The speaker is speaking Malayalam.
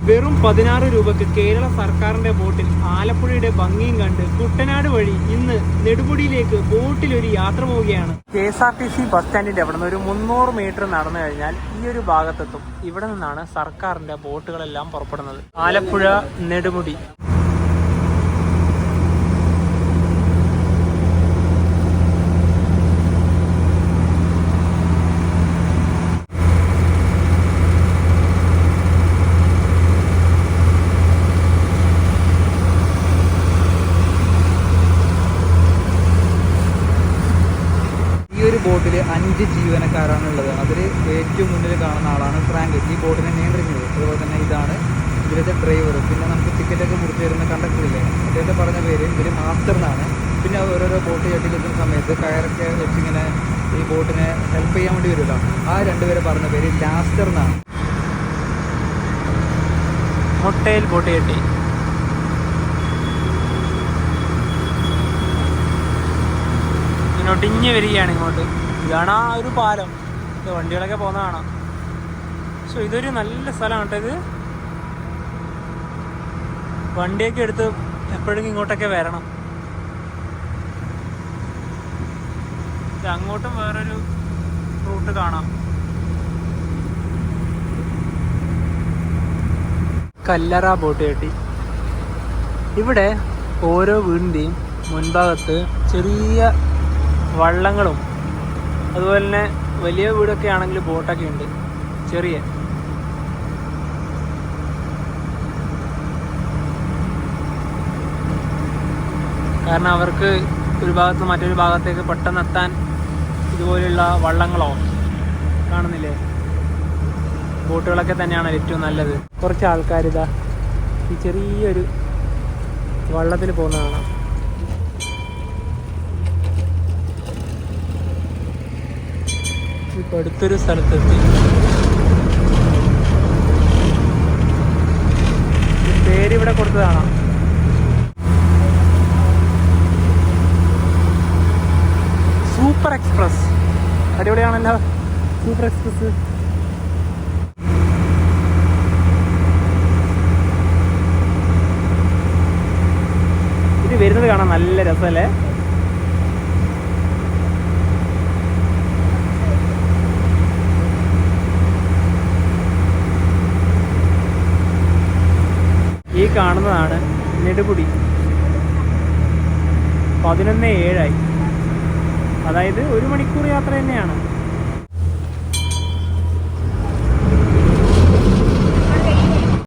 വെറും 16 രൂപക്ക് കേരള സർക്കാരിന്റെ ബോട്ടിൽ ആലപ്പുഴയുടെ ഭംഗിയും കണ്ട് കുട്ടനാട് വഴി ഇന്ന് നെടുമുടിയിലേക്ക് ബോട്ടിൽ ഒരു യാത്ര പോവുകയാണ്. KSRTC ബസ് സ്റ്റാൻഡിന്റെ അവിടെ നിന്ന് ഒരു 300 മീറ്റർ നടന്നു കഴിഞ്ഞാൽ ഈ ഒരു ഭാഗത്തെത്തും. ഇവിടെ നിന്നാണ് സർക്കാരിന്റെ ബോട്ടുകളെല്ലാം പുറപ്പെടുന്നത്. ആലപ്പുഴ നെടുമുടി. ബോട്ടിൽ 5 ജീവനക്കാരാണുള്ളത്. അതിൽ ഏറ്റവും മുന്നിൽ കാണുന്ന ആളാണ് ഫ്രാങ്ക്, ഈ ബോട്ടിനെ നിയന്ത്രിക്കുന്നത്. അതുപോലെ തന്നെ ഇതാണ് ഇതിലത്തെ ഡ്രൈവർ. പിന്നെ നമുക്ക് ടിക്കറ്റൊക്കെ മുറിച്ച് തരുന്ന കണ്ടക്ടറില്ലേ, അദ്ദേഹത്തെ പറഞ്ഞ പേര് ഇവർ മാസ്റ്റർ എന്നാണ്. പിന്നെ ഓരോരോ ബോട്ട് ചട്ടിയിലെത്തുന്ന സമയത്ത് കയറൊക്കെ വെച്ചിങ്ങനെ ഈ ബോട്ടിനെ ഹെൽപ്പ് ചെയ്യാൻ വേണ്ടി വരുമല്ലോ, ആ രണ്ടുപേരെ പറഞ്ഞ പേര് ലാസ്റ്റർ എന്നാണ്. മൊട്ടയിൽ ബോട്ട് ചട്ടി. ഒടിഞ്ഞ് വരികയാണ് ഇങ്ങോട്ട്. ഇതാണ് ആ ഒരു പാലം. വണ്ടികളൊക്കെ പോകുന്ന കാണാം. പക്ഷെ ഇതൊരു നല്ല സ്ഥലമാണ് കേട്ടോ. ഇത് വണ്ടിയൊക്കെ എടുത്ത് എപ്പോഴെങ്കിലും ഇങ്ങോട്ടൊക്കെ വരണം. ഇത് അങ്ങോട്ടും വേറൊരു റൂട്ട് കാണാം. കല്ലറ ബോട്ട് ചട്ടി. ഇവിടെ ഓരോ വീടിൻ്റെയും മുൻഭാഗത്ത് ചെറിയ വള്ളങ്ങളും അതുപോലെ തന്നെ വലിയ വീടൊക്കെ ആണെങ്കിൽ ബോട്ടൊക്കെ ഉണ്ട്. ചെറിയ കാരണം അവർക്ക് ഒരു ഭാഗത്ത് മറ്റൊരു ഭാഗത്തേക്ക് പെട്ടെന്ന് എത്താൻ ഇതുപോലെയുള്ള വള്ളങ്ങളോ കാണുന്നില്ലേ, ബോട്ടുകളൊക്കെ തന്നെയാണ് ഏറ്റവും നല്ലത്. കുറച്ച് ആൾക്കാരിതാ ഈ ചെറിയൊരു വള്ളത്തിൽ പോകുന്ന കാണാം. ഇപ്പോൾ അടുത്തൊരു സ്ഥലത്തെത്തി. പേരിവിടെ കൊടുത്തതാണ്. Super express. അടിപൊളിയാണല്ലോ സൂപ്പർ എക്സ്പ്രസ്. ഇത് വരുന്നത് കാണാൻ നല്ല രസമല്ലേ. ഈ കാണുന്നതാണ് നെടുമുടി. 11:07 അതായത് 1 മണിക്കൂർ യാത്ര തന്നെയാണ്.